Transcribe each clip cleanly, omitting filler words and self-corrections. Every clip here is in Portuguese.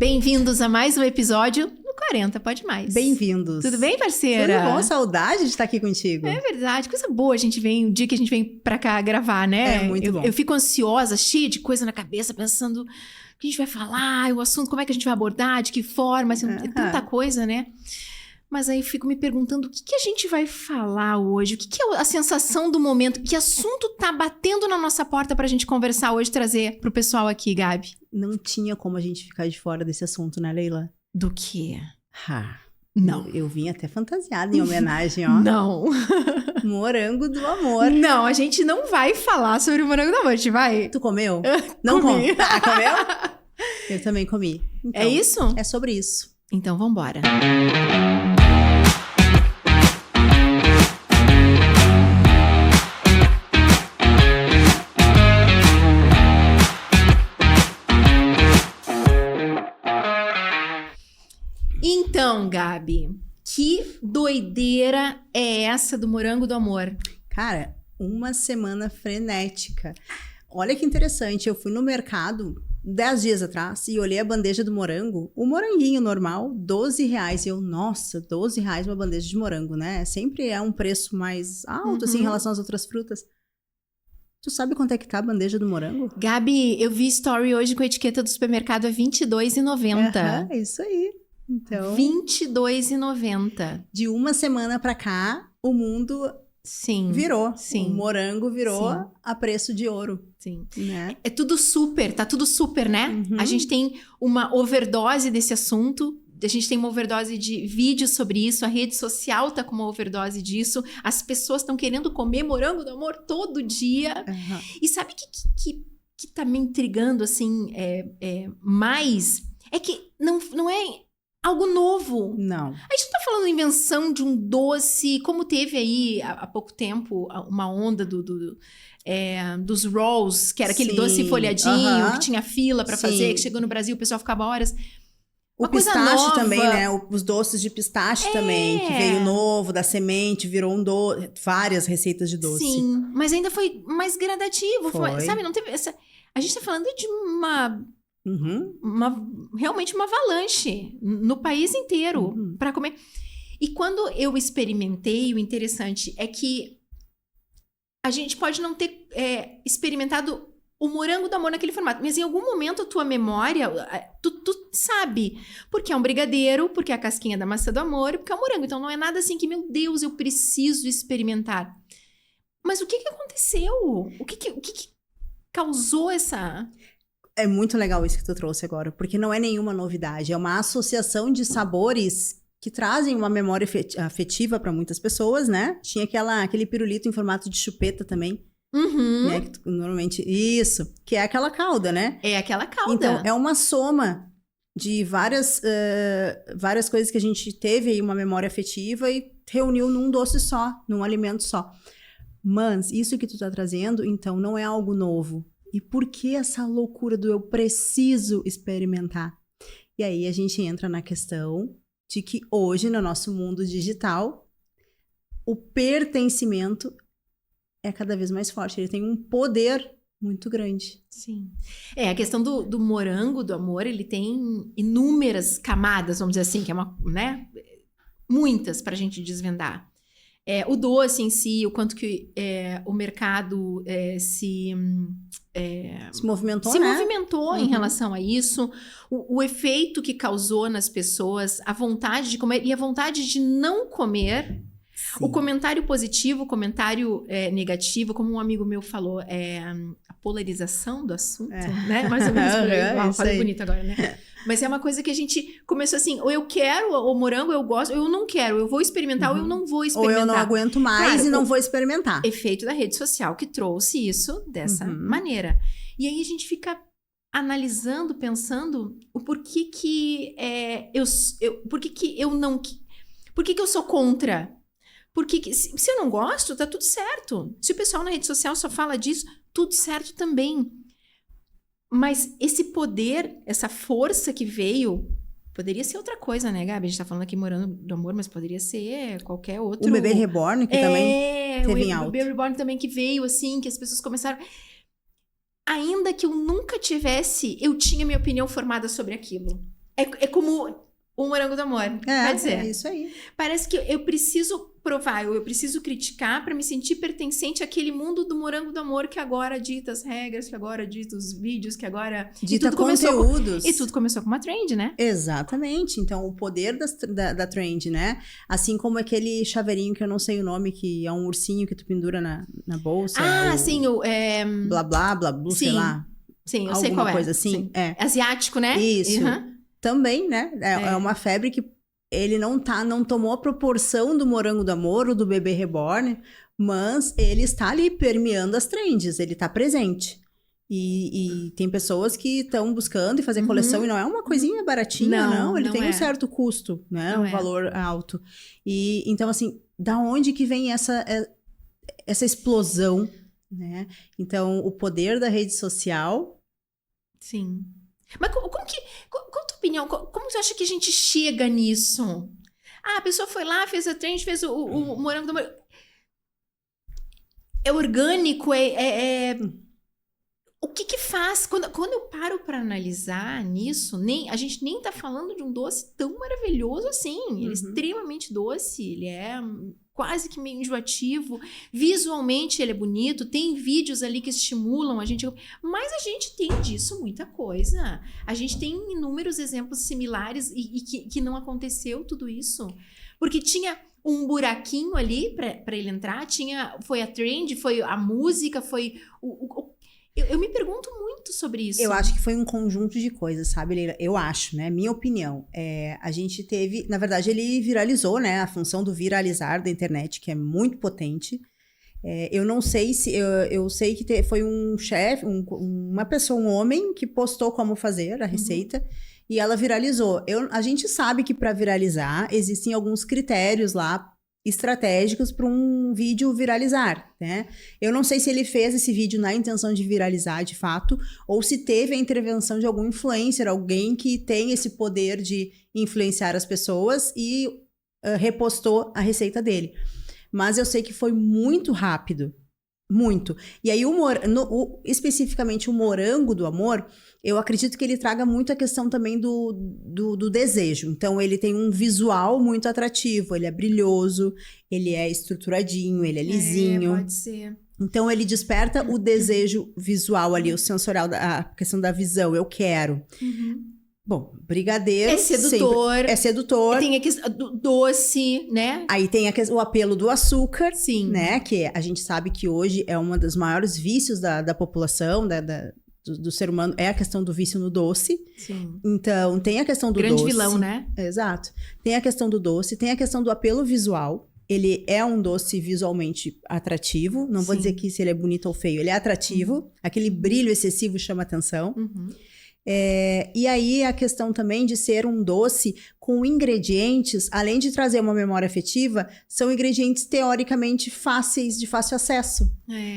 Bem-vindos a mais um episódio do 40 Pode Mais. Bem-vindos. Tudo bem, parceira? Tudo bom, saudade de estar aqui contigo. É verdade, coisa boa a gente vem, o dia que a gente vem pra cá gravar, né? É muito bom. Eu fico ansiosa, cheia de coisa na cabeça, pensando o que a gente vai falar, o assunto, como é que a gente vai abordar, de que forma, assim, é tanta coisa, né? Mas aí fico me perguntando o que a gente vai falar hoje, o que é a sensação do momento, que assunto tá batendo na nossa porta pra gente conversar hoje, trazer pro pessoal aqui, Gabi? Não tinha como a gente ficar de fora desse assunto, né, Leila? Do quê? Não. Eu vim até fantasiada em homenagem, ó. Não. Morango do amor. Não, a gente não vai falar sobre o morango do amor, a gente vai? Tu comeu? Não comi. Comeu? Eu também comi. Então, é isso? É sobre isso. Então, vambora. Então, Gabi, que doideira é essa do morango do amor? Cara, uma semana frenética. Olha que interessante, eu fui no mercado 10 dias atrás e olhei a bandeja do morango, o moranguinho normal, R$12. E eu, nossa, R$12 uma bandeja de morango, né? Sempre é um preço mais alto, assim, em relação às outras frutas. Tu sabe quanto é que tá a bandeja do morango? Gabi, eu vi story hoje com a etiqueta do supermercado a R$22,90. É isso aí. Então, R$22,90. de uma semana pra cá, o mundo virou. Sim. O morango virou a preço de ouro. Sim. Né? É tudo super, tá tudo super, né? Uhum. A gente tem uma overdose desse assunto, a gente tem uma overdose de vídeos sobre isso, a rede social tá com uma overdose disso, as pessoas estão querendo comer morango do amor todo dia. Uhum. E sabe que tá me intrigando, assim, mais? É que não é algo novo. Não. A gente não tá falando de invenção de um doce, como teve aí há pouco tempo uma onda dos rolls, que era aquele doce folhadinho, que tinha fila pra fazer, que chegou no Brasil, o pessoal ficava horas. O pistache também, né? Os doces de pistache também, que veio novo, da semente, virou um doce, várias receitas de doce. Sim, mas ainda foi mais gradativo, Foi. sabe? Não teve essa... A gente tá falando de realmente uma avalanche no país inteiro para comer. E quando eu experimentei, o interessante é que a gente pode não ter experimentado o morango do amor naquele formato, mas em algum momento a tua memória, tu sabe, porque é um brigadeiro, porque é a casquinha da maçã do amor, porque é um morango. Então não é nada assim que, meu Deus, eu preciso experimentar. Mas o que aconteceu? O que causou essa... É muito legal isso que tu trouxe agora, porque não é nenhuma novidade, é uma associação de sabores que trazem uma memória afetiva para muitas pessoas, né? Tinha aquele pirulito em formato de chupeta também, né? Que normalmente, isso, que é aquela calda, né? É aquela calda. Então, é uma soma de várias coisas que a gente teve aí uma memória afetiva e reuniu num doce só, num alimento só. Mas isso que tu tá trazendo, então, não é algo novo. E por que essa loucura do eu preciso experimentar? E aí a gente entra na questão de que hoje, no nosso mundo digital, o pertencimento é cada vez mais forte. Ele tem um poder muito grande. Sim. A questão do morango, do amor, ele tem inúmeras camadas, vamos dizer assim, que é uma, né? Muitas pra gente desvendar. O doce em si, o quanto que o mercado se movimentou, se né? movimentou em relação a isso, o efeito que causou nas pessoas, a vontade de comer e a vontade de não comer. Sim. O comentário positivo, o comentário negativo, como um amigo meu falou, a polarização do assunto, né? Mais ou menos por aí. Falei bonito agora, né? Mas é uma coisa que a gente começou assim, ou eu quero o morango, eu gosto, ou eu não quero, eu vou experimentar, ou eu não vou experimentar. Ou eu não aguento mais e não vou experimentar. Efeito da rede social que trouxe isso dessa maneira. E aí a gente fica analisando, pensando o porquê que porquê que eu não... Por que eu sou contra? Porque se eu não gosto, tá tudo certo. Se o pessoal na rede social só fala disso, tudo certo também. Mas esse poder, essa força que veio, poderia ser outra coisa, né, Gabi? A gente tá falando aqui morango do amor, mas poderia ser qualquer outro... O bebê reborn, que também teve em alta. O bebê reborn também que veio, assim, que as pessoas começaram... Ainda que eu nunca tivesse, eu tinha minha opinião formada sobre aquilo. É como o morango do amor. Quer dizer, é isso aí. parece que eu preciso provar, eu preciso criticar para me sentir pertencente àquele mundo do morango do amor que agora dita as regras, que agora dita os vídeos, que agora... Dita conteúdos. E tudo começou com uma trend, né? Exatamente. Então, o poder da trend, né? Assim como aquele chaveirinho que eu não sei o nome, que é um ursinho que tu pendura na bolsa. Sim, Blá, blá, blá, blá, sei lá. Sim, eu sei qual é. Alguma coisa assim. Sim. Asiático, né? Isso. Também, né? É uma febre que ele não tomou a proporção do morango do amor ou do bebê reborn, mas ele está ali permeando as trends, ele está presente. E tem pessoas que estão buscando e fazer coleção, e não é uma coisinha baratinha, não. Ele tem um certo custo, né? Um valor alto. E então, assim, da onde que vem essa explosão, né? Então, o poder da rede social... Sim. Mas qual a tua opinião? Como você acha que a gente chega nisso? A pessoa foi lá, fez a trend, fez o morango do amor. É orgânico? O que faz? Quando eu paro para analisar nisso, a gente nem tá falando de um doce tão maravilhoso assim. Ele é extremamente doce, ele é quase que meio enjoativo. Visualmente ele é bonito, tem vídeos ali que estimulam a gente. Mas a gente tem disso muita coisa. A gente tem inúmeros exemplos similares e que não aconteceu tudo isso. Porque tinha um buraquinho ali para ele entrar, foi a trend, foi a música, foi eu me pergunto muito sobre isso. Eu acho que foi um conjunto de coisas, sabe, Leila? Eu acho, né? Minha opinião. A gente teve... Na verdade, ele viralizou, né? A função do viralizar da internet, que é muito potente. Eu não sei se... Eu sei que foi um chefe, uma pessoa, um homem, que postou como fazer a receita. E ela viralizou. A gente sabe que para viralizar, existem alguns critérios lá estratégicos para um vídeo viralizar, né? Eu não sei se ele fez esse vídeo na intenção de viralizar de fato, ou se teve a intervenção de algum influencer, alguém que tem esse poder de influenciar as pessoas e repostou a receita dele. Mas eu sei que foi muito rápido. Muito. E aí, especificamente o morango do amor, eu acredito que ele traga muito a questão também do desejo. Então, ele tem um visual muito atrativo, ele é brilhoso, ele é estruturadinho, ele é lisinho. Pode ser. Então, ele desperta o desejo visual ali, o sensorial, a questão da visão, eu quero. Bom, brigadeiro... É sedutor. É sedutor. Tem a questão do doce, né? Aí tem o apelo do açúcar. Sim. Né? Que a gente sabe que hoje é um dos maiores vícios da população, do ser humano, é a questão do vício no doce. Sim. Então, tem a questão do doce. Grande vilão, né? Exato. Tem a questão do doce, tem a questão do apelo visual. Ele é um doce visualmente atrativo. Não vou dizer que se ele é bonito ou feio. Ele é atrativo. Aquele brilho excessivo chama atenção. E aí a questão também de ser um doce com ingredientes, além de trazer uma memória afetiva, são ingredientes teoricamente fáceis, de fácil acesso.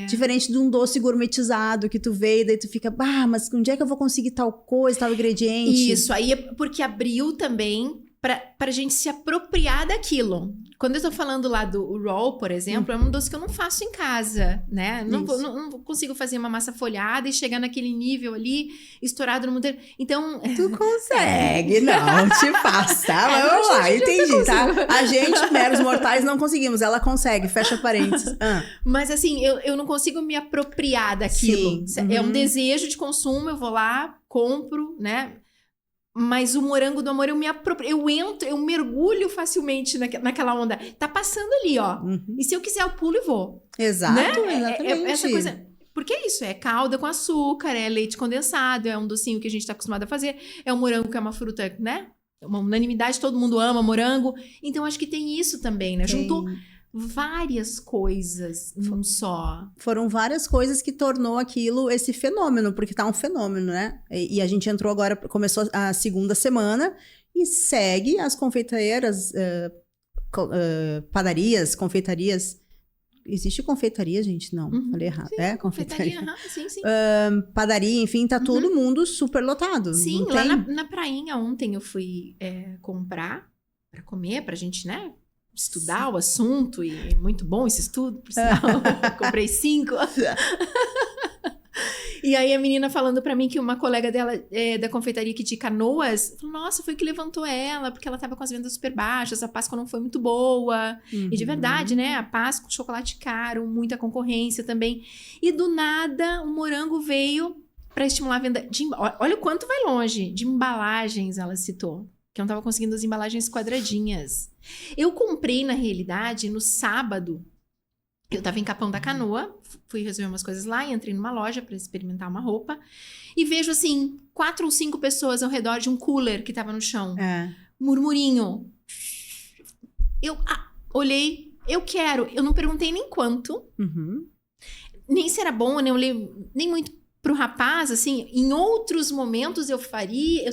Diferente de um doce gourmetizado que tu vê e daí tu fica, mas onde é que eu vou conseguir tal coisa, tal ingrediente? Isso, aí é porque abriu também pra gente se apropriar daquilo. Quando eu tô falando lá do roll, por exemplo, é um doce que eu não faço em casa, né? Não consigo fazer uma massa folhada e chegar naquele nível ali, estourado no mundo inteiro. Então... Tu consegue, não te passa, tá? Vamos lá, entendi, tá? A gente, meros mortais, não conseguimos. Ela consegue, fecha parênteses. Mas assim, eu não consigo me apropriar daquilo. Sim. É um desejo de consumo, eu vou lá, compro, né? Mas o morango do amor, eu mergulho facilmente naquela onda. Tá passando ali, ó. E se eu quiser, eu pulo e vou. Exato, né? exatamente. Essa coisa... Porque é isso, é calda com açúcar, é leite condensado, é um docinho que a gente tá acostumado a fazer, é o morango que é uma fruta, né? Uma unanimidade, todo mundo ama morango. Então, acho que tem isso também, né? Juntou várias coisas num só. Foram várias coisas que tornou aquilo esse fenômeno, porque tá um fenômeno, né? E a gente entrou agora, começou a segunda semana e segue as confeiteiras, padarias, confeitarias. Existe confeitaria, gente? Não, falei errado. Sim, confeitaria. Sim. Padaria, enfim, tá todo mundo super lotado. Sim, lá na prainha ontem eu fui comprar pra comer, pra gente, né? Estudar o assunto, e muito bom esse estudo, por sinal. Comprei 5. E aí a menina falando pra mim que uma colega dela da confeitaria aqui de Canoas, falou, nossa, foi o que levantou ela, porque ela tava com as vendas super baixas, a Páscoa não foi muito boa. E de verdade, né? A Páscoa, chocolate caro, muita concorrência também. E do nada, o morango veio pra estimular a venda olha o quanto vai longe. De embalagens, ela citou. Que eu não tava conseguindo as embalagens quadradinhas. Eu comprei, na realidade, no sábado. Eu tava em Capão da Canoa, fui resolver umas coisas lá e entrei numa loja pra experimentar uma roupa. E vejo, assim, 4 ou 5 pessoas ao redor de um cooler que tava no chão. Murmurinho. Eu olhei, eu quero. Eu não perguntei nem quanto. Nem se era bom, nem olhei nem muito pro rapaz, assim. Em outros momentos eu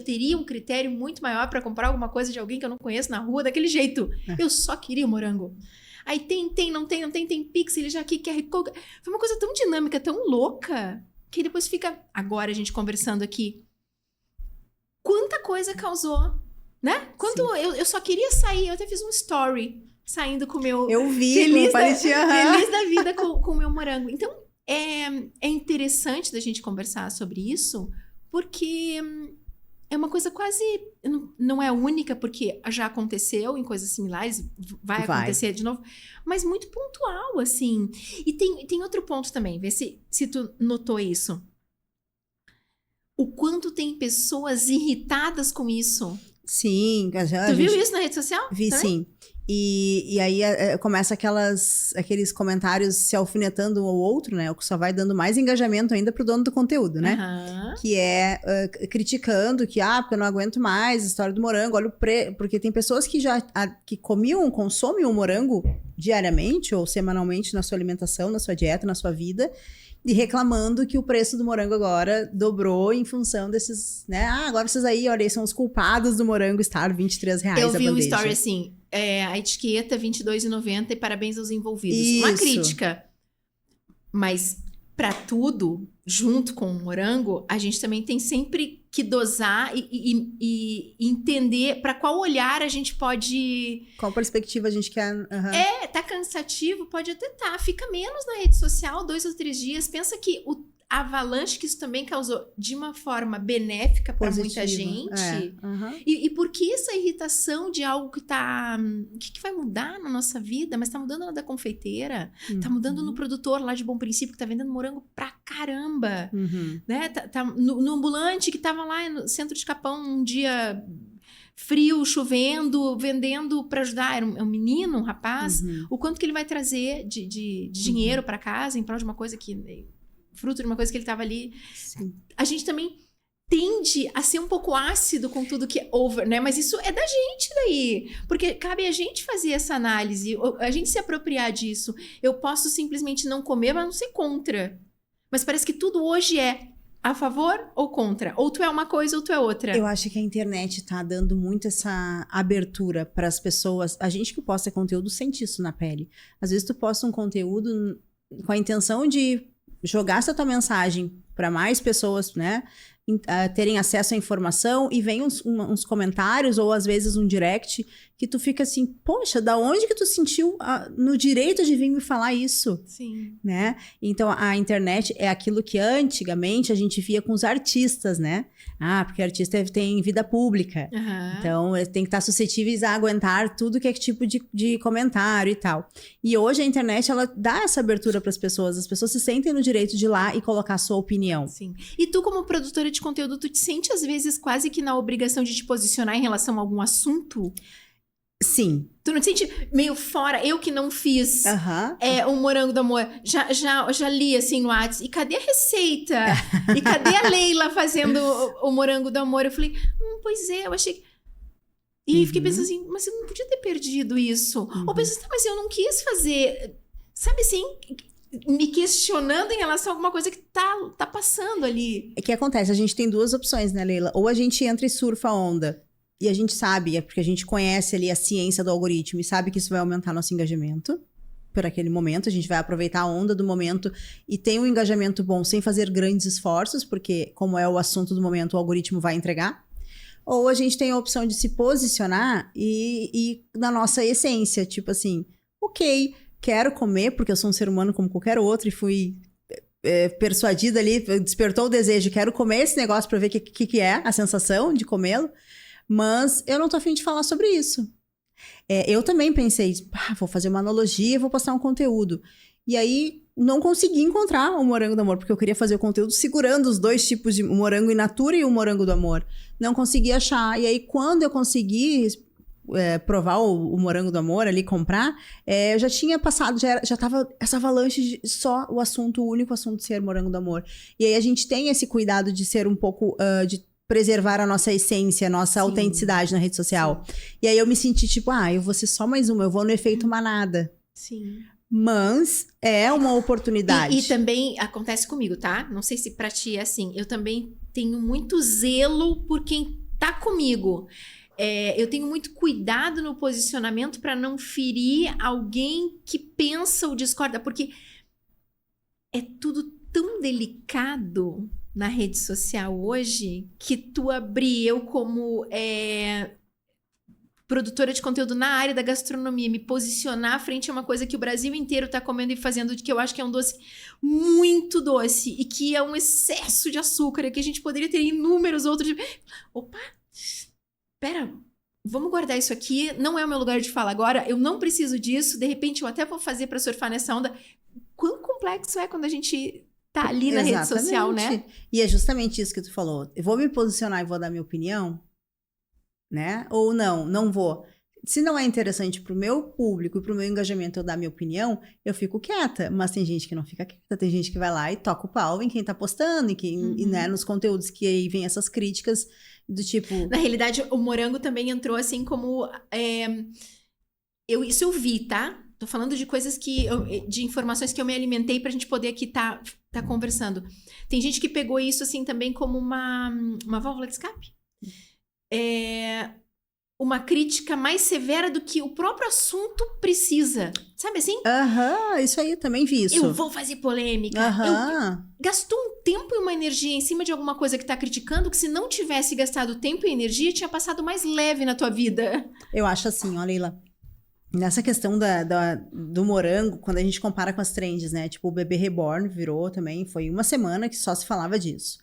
teria um critério muito maior pra comprar alguma coisa de alguém que eu não conheço na rua, daquele jeito. Eu só queria o morango. Aí tem Pix, ele já aqui quer... Foi uma coisa tão dinâmica, tão louca, que depois fica... Agora a gente conversando aqui. Quanta coisa causou, né? Eu só queria sair, eu até fiz um story saindo com o meu... Eu vi, feliz da vida com o meu morango. Então, é interessante da gente conversar sobre isso, porque... É uma coisa quase... Não é única, porque já aconteceu em coisas similares, vai acontecer de novo, mas muito pontual, assim. E tem outro ponto também, vê se tu notou isso. O quanto tem pessoas irritadas com isso. Sim. Tu viu isso na rede social? Vi, também? Sim. E aí começa aqueles comentários se alfinetando um ao outro, né? O que só vai dando mais engajamento ainda pro dono do conteúdo, né? Que é criticando que, porque eu não aguento mais a história do morango, olha porque tem pessoas que que consomem o morango diariamente ou semanalmente na sua alimentação, na sua dieta, na sua vida, e reclamando que o preço do morango agora dobrou em função desses, né? Agora vocês aí, olha, são os culpados do morango estar R$23 a bandeja. Eu vi um story assim, a etiqueta R$22,90 e parabéns aos envolvidos. Isso. Uma crítica. Mas para tudo, junto com o morango, a gente também tem sempre que dosar e entender para qual olhar a gente pode... Qual perspectiva a gente quer... Tá cansativo, pode até tá. Fica menos na rede social, 2 ou 3 dias. Pensa que a avalanche que isso também causou de uma forma benéfica para muita gente. E por que essa irritação de algo que tá... O que vai mudar na nossa vida? Mas tá mudando na da confeiteira. Tá mudando no produtor lá de Bom Princípio, que tá vendendo morango pra caramba. Né? Tá no ambulante que tava lá no centro de Capão um dia... frio, chovendo, vendendo para ajudar. É um menino, um rapaz. O quanto que ele vai trazer de dinheiro para casa em prol de uma coisa que... fruto de uma coisa que ele estava ali. Sim. A gente também tende a ser um pouco ácido com tudo que é over, né? Mas isso é da gente daí. Porque cabe a gente fazer essa análise, a gente se apropriar disso. Eu posso simplesmente não comer, mas não ser contra. Mas parece que tudo hoje é a favor ou contra? Ou tu é uma coisa ou tu é outra? Eu acho que a internet tá dando muito essa abertura para as pessoas. A gente que posta conteúdo sente isso na pele. Às vezes tu posta um conteúdo com a intenção de jogar essa tua mensagem para mais pessoas, né? Terem acesso à informação e vem uns comentários ou às vezes um direct que tu fica assim, poxa, da onde que tu sentiu no direito de vir me falar isso? Sim. Né? Então a internet é aquilo que antigamente a gente via com os artistas, né? Porque artista tem vida pública. Então tem que estar suscetíveis a aguentar tudo que é tipo de comentário e tal. E hoje a internet, ela dá essa abertura para as pessoas se sentem no direito de ir lá e colocar a sua opinião. Sim. E tu, como produtora de conteúdo, tu te sente às vezes quase que na obrigação de te posicionar em relação a algum assunto? Sim. Tu não te sente meio fora? Eu que não fiz o morango do amor. Já li assim no WhatsApp. E cadê a receita? E cadê a Leila fazendo o morango do amor? Eu falei, pois é, eu achei... E fiquei pensando assim, mas eu não podia ter perdido isso. Ou pensei, mas eu não quis fazer... Sabe assim... me questionando em relação a alguma coisa que tá passando ali. O que acontece? A gente tem 2 opções, né, Leila? Ou a gente entra e surfa a onda. E a gente sabe, porque a gente conhece ali a ciência do algoritmo e sabe que isso vai aumentar nosso engajamento por aquele momento. A gente vai aproveitar a onda do momento e tem um engajamento bom sem fazer grandes esforços, porque como é o assunto do momento, o algoritmo vai entregar. Ou a gente tem a opção de se posicionar e na nossa essência, tipo assim, ok, quero comer porque eu sou um ser humano como qualquer outro e fui persuadida ali, despertou o desejo, quero comer esse negócio pra ver o que é a sensação de comê-lo, mas eu não tô a fim de falar sobre isso. Eu também pensei, vou fazer uma analogia, vou postar um conteúdo. E aí, não consegui encontrar o morango do amor, porque eu queria fazer o conteúdo segurando os dois tipos de morango in natura e o morango do amor. Não consegui achar. E aí, quando eu consegui provar o morango do amor ali, comprar, eu já tinha passado, já tava essa avalanche de só o único assunto de ser morango do amor. E aí, a gente tem esse cuidado de ser um pouco, de preservar a nossa essência, a nossa autenticidade na rede social. Sim. E aí, eu me senti tipo, eu vou ser só mais uma, eu vou no efeito manada. Sim. Mas é uma oportunidade. E também acontece comigo, tá? Não sei se pra ti é assim. Eu também tenho muito zelo por quem tá comigo. Eu tenho muito cuidado no posicionamento pra não ferir alguém que pensa ou discorda. Porque é tudo tão delicado na rede social hoje que tu abrir eu como... produtora de conteúdo na área da gastronomia, me posicionar frente a uma coisa que o Brasil inteiro tá comendo e fazendo, que eu acho que é um doce muito doce e que é um excesso de açúcar e que a gente poderia ter inúmeros outros... Opa, espera, vamos guardar isso aqui, não é o meu lugar de fala agora, eu não preciso disso, de repente eu até vou fazer para surfar nessa onda. Quão complexo é quando a gente tá ali na rede social, né? E é justamente isso que tu falou. Eu vou me posicionar e vou dar minha opinião, né? Ou não vou. Se não é interessante pro meu público e pro meu engajamento eu dar minha opinião, eu fico quieta. Mas tem gente que não fica quieta, tem gente que vai lá e toca o pau em quem tá postando, e né, nos conteúdos que aí vem essas críticas do tipo... Na realidade, o morango também entrou assim como... Isso eu vi, tá? Tô falando de coisas de informações que eu me alimentei pra gente poder aqui tá conversando. Tem gente que pegou isso assim também como uma válvula de escape. Uma crítica mais severa do que o próprio assunto precisa. Sabe assim? Isso aí, eu também vi isso. Eu vou fazer polêmica. Gastou um tempo e uma energia em cima de alguma coisa que tá criticando, que se não tivesse gastado tempo e energia, tinha passado mais leve na tua vida. Eu acho assim, ó, Leila. Nessa questão do morango, quando a gente compara com as trends, né? Tipo, o bebê reborn virou também, foi uma semana que só se falava disso.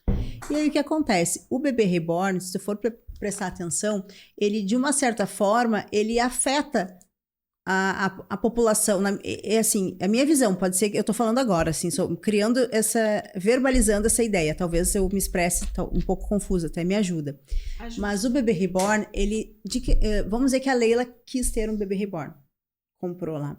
E aí, o que acontece? O bebê reborn, se tu for prestar atenção, ele, de uma certa forma, ele afeta a população. Assim, a minha visão, pode ser que eu tô falando agora, assim, verbalizando essa ideia. Talvez eu me expresse um pouco confusa, até me ajuda. Mas o bebê reborn, vamos dizer que a Leila quis ter um bebê reborn. Comprou lá.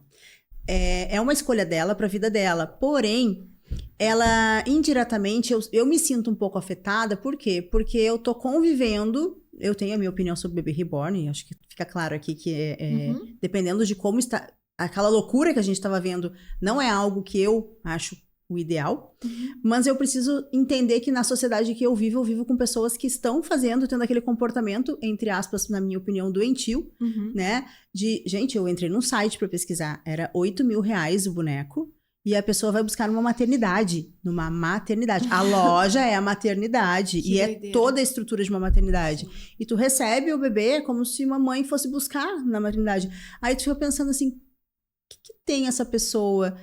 É uma escolha dela pra vida dela. Porém, ela, indiretamente, eu me sinto um pouco afetada. Por quê? Porque eu tô convivendo... Eu tenho a minha opinião sobre o bebê reborn, acho que fica claro aqui que dependendo de como está... Aquela loucura que a gente estava vendo não é algo que eu acho o ideal, mas eu preciso entender que na sociedade que eu vivo com pessoas que estão tendo aquele comportamento, entre aspas, na minha opinião, doentio, né? Gente, eu entrei num site para pesquisar, era R$8.000 o boneco, e a pessoa vai buscar numa maternidade. A loja é a maternidade. E doideira. Toda a estrutura de uma maternidade. Sim. E tu recebe o bebê como se uma mãe fosse buscar na maternidade. Aí tu fica pensando assim, o que tem essa pessoa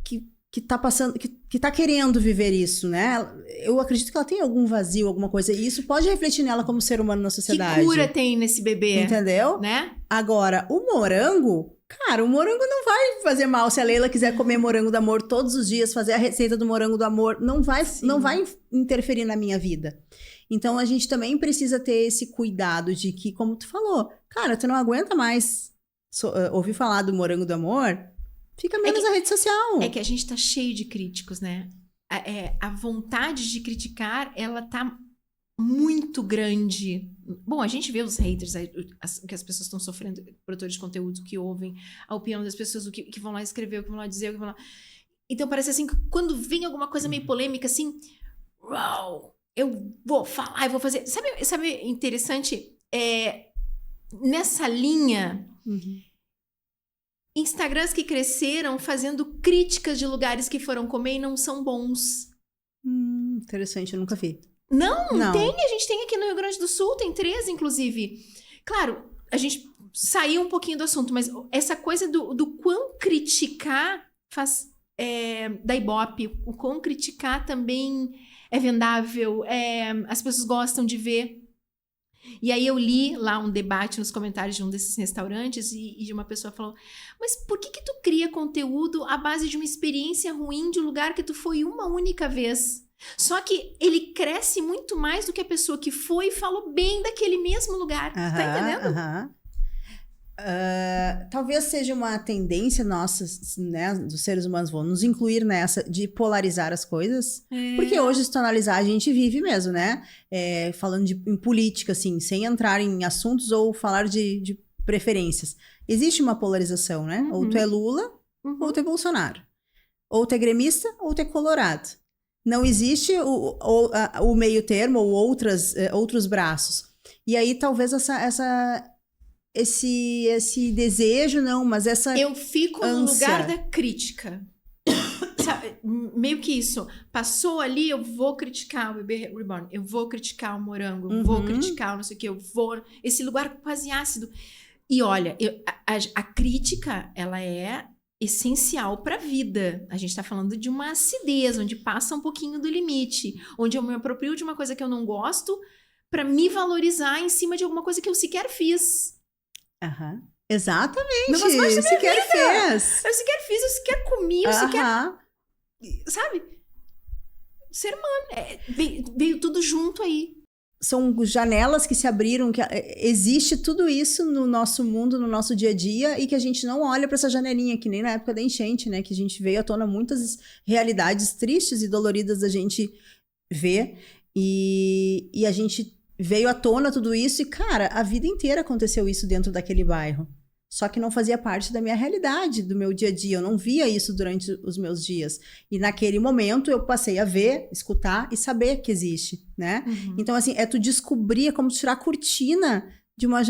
que tá passando, que tá querendo viver isso, né? Eu acredito que ela tem algum vazio, alguma coisa. E isso pode refletir nela como ser humano na sociedade. Que cura tem nesse bebê? Entendeu? Né? Agora, o morango... Cara, o morango não vai fazer mal se a Leila quiser comer morango do amor todos os dias, fazer a receita do morango do amor, não vai interferir na minha vida. Então, a gente também precisa ter esse cuidado de que, como tu falou, cara, tu não aguenta mais ouvir falar do morango do amor, fica menos na rede social. É que a gente tá cheio de críticos, né? A vontade de criticar, ela tá muito grande. Bom, a gente vê os haters, o que as pessoas estão sofrendo, produtores de conteúdo que ouvem a opinião das pessoas, o que vão lá escrever, o que vão lá dizer, o que vão lá... Então parece assim, que quando vem alguma coisa meio polêmica, assim, uau, eu vou falar, eu vou fazer... Sabe interessante? Nessa linha, Instagrams que cresceram fazendo críticas de lugares que foram comer e não são bons. Interessante, eu nunca vi. Não, tem. A gente tem aqui no Rio Grande do Sul, tem 3, inclusive. Claro, a gente saiu um pouquinho do assunto, mas essa coisa do quão criticar faz da Ibope, o quão criticar também é vendável, as pessoas gostam de ver. E aí eu li lá um debate nos comentários de um desses restaurantes e uma pessoa falou, mas por que tu cria conteúdo à base de uma experiência ruim de um lugar que tu foi uma única vez? Só que ele cresce muito mais do que a pessoa que foi e falou bem daquele mesmo lugar. Tá entendendo? Talvez seja uma tendência nossa, né, dos seres humanos, vão nos incluir nessa, de polarizar as coisas. Porque hoje, se tu analisar, a gente vive mesmo, né? Falando em política, assim, sem entrar em assuntos ou falar de preferências. Existe uma polarização, né? Ou tu é Lula, ou tu é Bolsonaro. Ou tu é gremista, ou tu é colorado. Não existe o meio termo ou outros braços. E aí, talvez esse desejo, não, mas essa eu fico ânsia. No lugar da crítica. Sabe, meio que isso. Passou ali, eu vou criticar o bebê reborn, eu vou criticar o morango, eu vou criticar o não sei o que, eu vou... Esse lugar quase ácido. E olha, a crítica, ela é essencial para a vida. A gente está falando de uma acidez, onde passa um pouquinho do limite, onde eu me aproprio de uma coisa que eu não gosto para me valorizar em cima de alguma coisa que eu sequer fiz. Exatamente. Não faz parte da minha sequer vida. fez. Eu sequer fiz, eu sequer comi, eu sequer... Sabe? O ser humano. Veio tudo junto aí. São janelas que se abriram, que existe tudo isso no nosso mundo, no nosso dia a dia, e que a gente não olha para essa janelinha, que nem na época da enchente, né? Que a gente veio à tona muitas realidades tristes e doloridas da gente ver. E a gente veio à tona tudo isso e, cara, a vida inteira aconteceu isso dentro daquele bairro. Só que não fazia parte da minha realidade, do meu dia a dia. Eu não via isso durante os meus dias. E naquele momento eu passei a ver, escutar e saber que existe, né? Então, assim, tu descobrir, é como tirar a cortina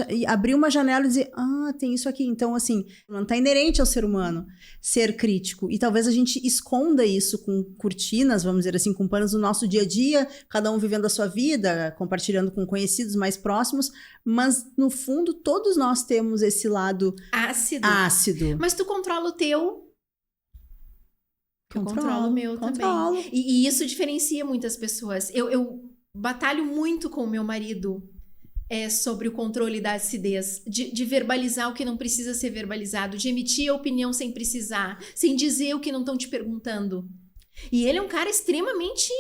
e abrir uma janela e dizer, tem isso aqui. Então, assim, não tá inerente ao ser humano ser crítico. E talvez a gente esconda isso com cortinas, vamos dizer assim, com panos no nosso dia a dia, cada um vivendo a sua vida, compartilhando com conhecidos mais próximos, mas, no fundo, todos nós temos esse lado ácido. Mas tu controla o teu... Eu controlo o meu também. E isso diferencia muitas pessoas. Eu batalho muito com o meu marido sobre o controle da acidez, de verbalizar o que não precisa ser verbalizado, de emitir a opinião sem precisar, sem dizer o que não estão te perguntando. E ele é um cara extremamente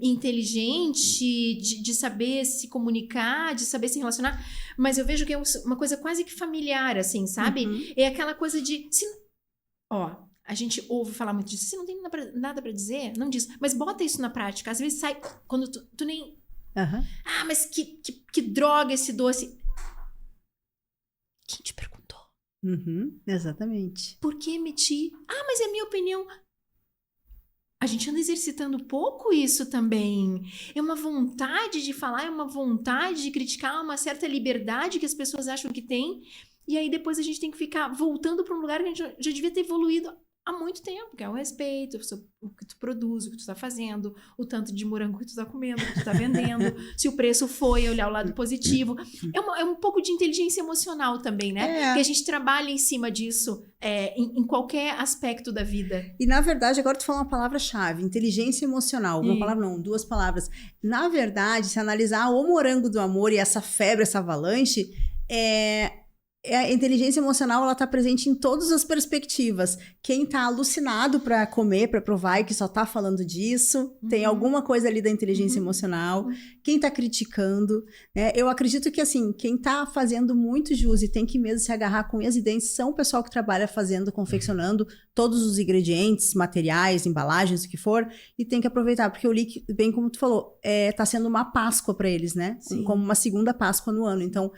inteligente, de saber se comunicar, de saber se relacionar, mas eu vejo que é uma coisa quase que familiar, assim, sabe? É aquela coisa de... a gente ouve falar muito disso, se não tem nada pra dizer, não diz, mas bota isso na prática, às vezes sai, quando tu nem... mas que droga esse doce. Quem te perguntou? Exatamente. Por que emitir? Mas é minha opinião. A gente anda exercitando pouco isso também. É uma vontade de falar, é uma vontade de criticar, uma certa liberdade que as pessoas acham que tem. E aí depois a gente tem que ficar voltando para um lugar que a gente já devia ter evoluído há muito tempo, que é o respeito, o que tu produz, o que tu tá fazendo, o tanto de morango que tu tá comendo, o que tu tá vendendo, se o preço foi, olhar o lado positivo. É um pouco de inteligência emocional também, né? Que a gente trabalha em cima disso em qualquer aspecto da vida. E, na verdade, agora tu falou uma palavra-chave, inteligência emocional. Uma palavra não, duas palavras. Na verdade, se analisar o morango do amor e essa febre, essa avalanche, a inteligência emocional, ela tá presente em todas as perspectivas. Quem tá alucinado para comer, para provar e que só tá falando disso, tem alguma coisa ali da inteligência emocional. Quem tá criticando, né? Eu acredito que, assim, quem tá fazendo muito jus e tem que mesmo se agarrar com unhas e dentes são o pessoal que trabalha confeccionando todos os ingredientes, materiais, embalagens, o que for, e tem que aproveitar, porque eu li que, bem como tu falou, tá sendo uma Páscoa para eles, né? Sim. Como uma segunda Páscoa no ano. Então,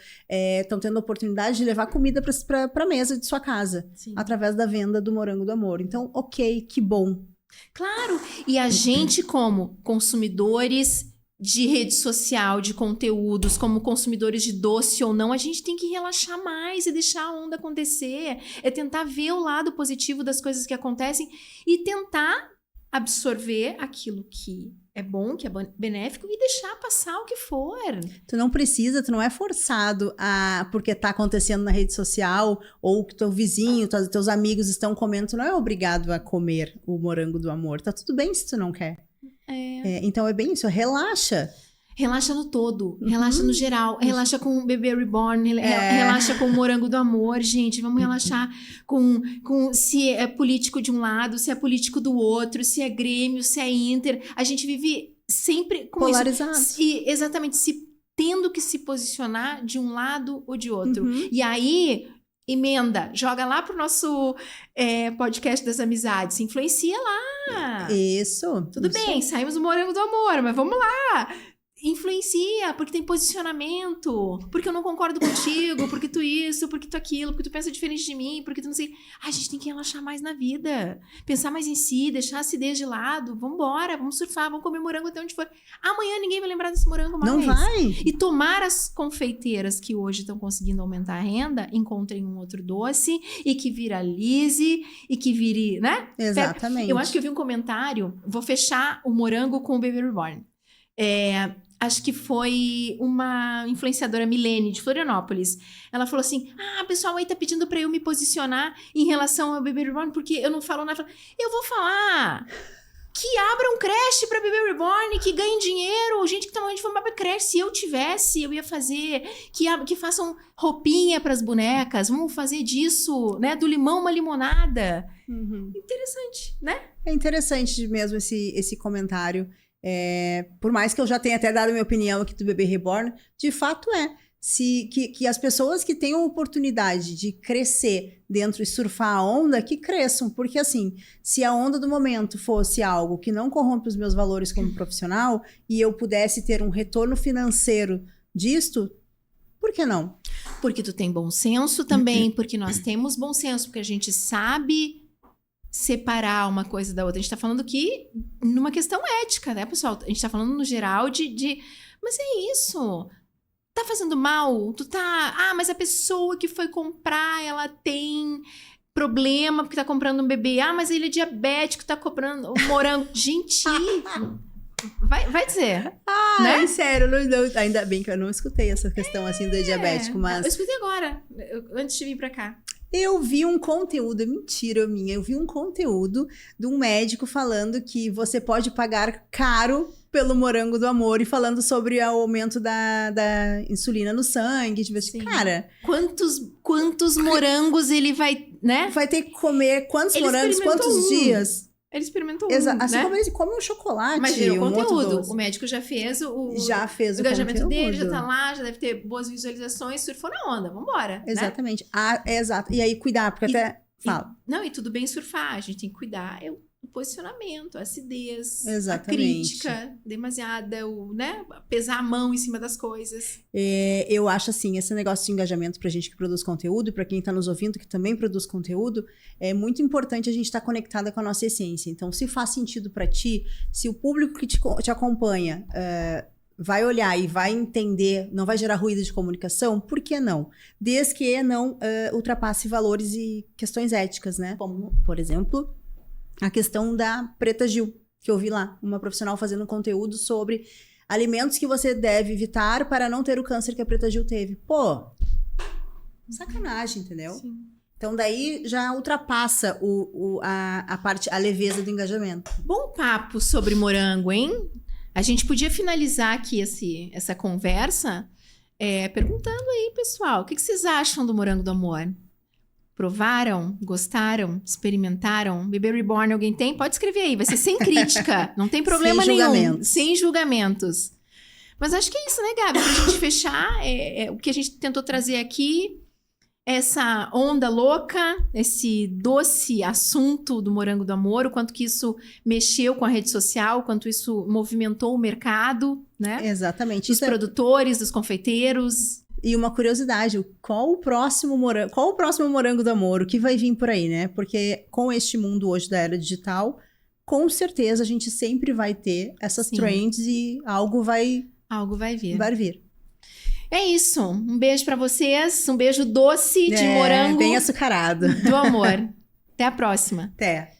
estão tendo a oportunidade de levar comida para a mesa de sua casa, através da venda do morango do amor. Então, ok, que bom. Claro! E a gente, como consumidores de rede social, de conteúdos, como consumidores de doce ou não, a gente tem que relaxar mais e deixar a onda acontecer. É tentar ver o lado positivo das coisas que acontecem e tentar absorver aquilo que é bom, que é benéfico, e deixar passar o que for. Tu não é forçado porque tá acontecendo na rede social, ou que teu vizinho, teus amigos estão comendo, tu não é obrigado a comer o morango do amor. Tá tudo bem se tu não quer. Então é bem isso, relaxa. Relaxa no todo, relaxa no geral, relaxa com o bebê reborn, relaxa com o morango do amor, gente, vamos relaxar com se é político de um lado, se é político do outro, se é Grêmio, se é Inter, a gente vive sempre com polarizado. Exatamente, tendo que se posicionar de um lado ou de outro. E aí, emenda, joga lá pro nosso podcast das amizades, influencia lá. Isso. Tudo bem, saímos do morango do amor, mas vamos lá. Influencia, porque tem posicionamento, porque eu não concordo contigo, porque tu isso, porque tu aquilo, porque tu pensa diferente de mim, porque tu não sei. A gente tem que relaxar mais na vida, pensar mais em si, deixar a acidez de lado, vambora, vamos surfar, vamos comer morango até onde for. Amanhã ninguém vai lembrar desse morango mais. Não vai. E tomar as confeiteiras que hoje estão conseguindo aumentar a renda, encontrem um outro doce e que viralize e que vire, né? Exatamente. Eu acho que eu vi um comentário, vou fechar o morango com o Baby Reborn. Acho que foi uma influenciadora Milene, de Florianópolis. Ela falou assim, o pessoal aí tá pedindo pra eu me posicionar em relação ao Baby Reborn, porque eu não falo nada. Eu vou falar que abram creche pra Baby Reborn, que ganhem dinheiro, gente que tá morrendo de fome pra creche. Se eu tivesse, eu ia fazer, que façam roupinha pras bonecas, vamos fazer disso, né, do limão uma limonada. Interessante, né? É interessante mesmo esse comentário. Por mais que eu já tenha até dado minha opinião aqui do Bebê Reborn, de fato que as pessoas que tenham oportunidade de crescer dentro e surfar a onda, que cresçam, porque assim, se a onda do momento fosse algo que não corrompe os meus valores como profissional e eu pudesse ter um retorno financeiro disto, por que não? Porque tu tem bom senso também, porque nós temos bom senso, porque a gente sabe separar uma coisa da outra. A gente tá falando aqui numa questão ética, né, pessoal? A gente tá falando no geral mas é isso. Tá fazendo mal? Tu tá... mas a pessoa que foi comprar, ela tem problema porque tá comprando um bebê. Mas ele é diabético, tá comprando um morango. Gente... Vai dizer. Né? Sério, não, ainda bem que eu não escutei essa questão assim do diabético, mas... Eu escutei agora, antes de vir pra cá. Eu vi um conteúdo, mentira minha, eu vi um conteúdo de um médico falando que você pode pagar caro pelo morango do amor e falando sobre o aumento da insulina no sangue. Tipo assim, cara... Quantos morangos ele vai, né? Vai ter que comer quantos morangos, quantos dias? Ele experimentou assim, né? como ele come um chocolate. Mas gerou conteúdo. O médico já fez o engajamento dele, já tá lá, já deve ter boas visualizações, surfou na onda, vambora. Exatamente. Né? Exato. E aí, cuidar, porque fala. E tudo bem surfar, a gente tem que cuidar. O posicionamento, a acidez, exatamente. A crítica demasiada, né? Pesar a mão em cima das coisas. Eu acho assim, esse negócio de engajamento pra gente que produz conteúdo e pra quem tá nos ouvindo que também produz conteúdo, é muito importante a gente estar conectada com a nossa essência. Então, se faz sentido pra ti, se o público que te acompanha vai olhar e vai entender, não vai gerar ruído de comunicação, por que não? Desde que não ultrapasse valores e questões éticas, né? Como, por exemplo... a questão da Preta Gil, que eu vi lá, uma profissional fazendo conteúdo sobre alimentos que você deve evitar para não ter o câncer que a Preta Gil teve. Pô, sacanagem, entendeu? Sim. Então daí já ultrapassa a leveza do engajamento. Bom papo sobre morango, hein? A gente podia finalizar aqui essa conversa perguntando aí, pessoal, o que vocês acham do morango do amor? Provaram? Gostaram? Experimentaram? Bebê Reborn alguém tem? Pode escrever aí, vai ser sem crítica. Não tem problema nenhum. Sem julgamentos. Mas acho que é isso, né, Gabi? Pra gente fechar, o que a gente tentou trazer aqui, essa onda louca, esse doce assunto do morango do amor, o quanto que isso mexeu com a rede social, o quanto isso movimentou o mercado, né? Exatamente. Dos produtores, dos confeiteiros... E uma curiosidade, qual o próximo morango do amor? O que vai vir por aí, né? Porque com este mundo hoje da era digital, com certeza a gente sempre vai ter essas trends e algo vai vir. Vai vir. É isso. Um beijo pra vocês. Um beijo doce de morango. Bem açucarado. Do amor. Até a próxima. Até.